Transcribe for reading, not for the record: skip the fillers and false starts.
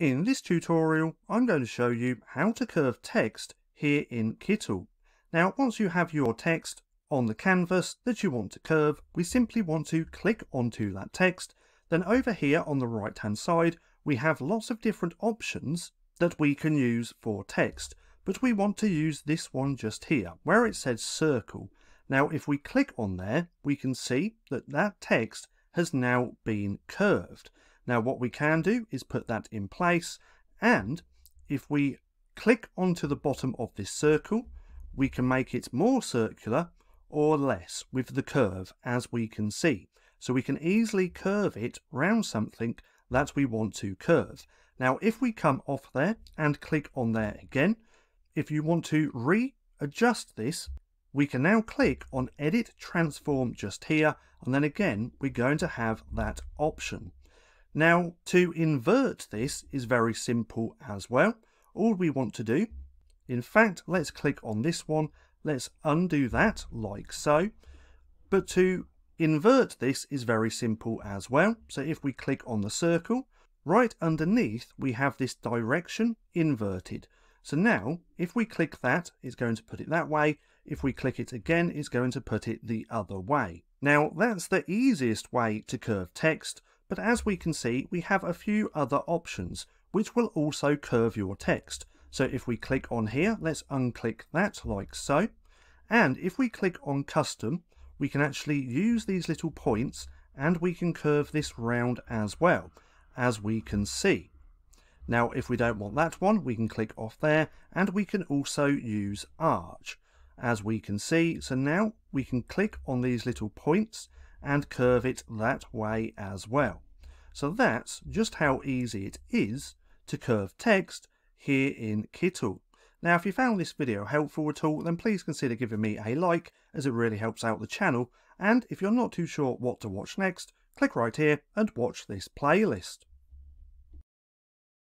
In this tutorial, I'm going to show you how to curve text here in Kittl. Now, once you have your text on the canvas that you want to curve, we simply want to click onto that text. Then over here on the right hand side, we have lots of different options that we can use for text, but we want to use this one just here where it says circle. Now, if we click on there, we can see that that text has now been curved. Now what we can do is put that in place, and if we click onto the bottom of this circle, we can make it more circular or less with the curve, as we can see. So we can easily curve it round something that we want to curve. Now if we come off there and click on there again, if you want to readjust this, we can now click on Edit Transform just here, and then again we're going to have that option. Now, to invert this is very simple as well. All we want to do, in fact, let's click on this one. Let's undo that like so. But to invert this is very simple as well. So if we click on the circle, right underneath we have this direction inverted. So now, if we click that, it's going to put it that way. If we click it again, it's going to put it the other way. Now, that's the easiest way to curve text. But as we can see, we have a few other options which will also curve your text. So if we click on here, let's unclick that like so. And if we click on custom, we can actually use these little points and we can curve this round as well, as we can see. Now, if we don't want that one, we can click off there, and we can also use arch, as we can see. So now we can click on these little points and curve it that way as well. So that's just how easy it is to curve text here in Kittl. Now, if you found this video helpful at all, then please consider giving me a like, as it really helps out the channel. And if you're not too sure what to watch next, click right here and watch this playlist.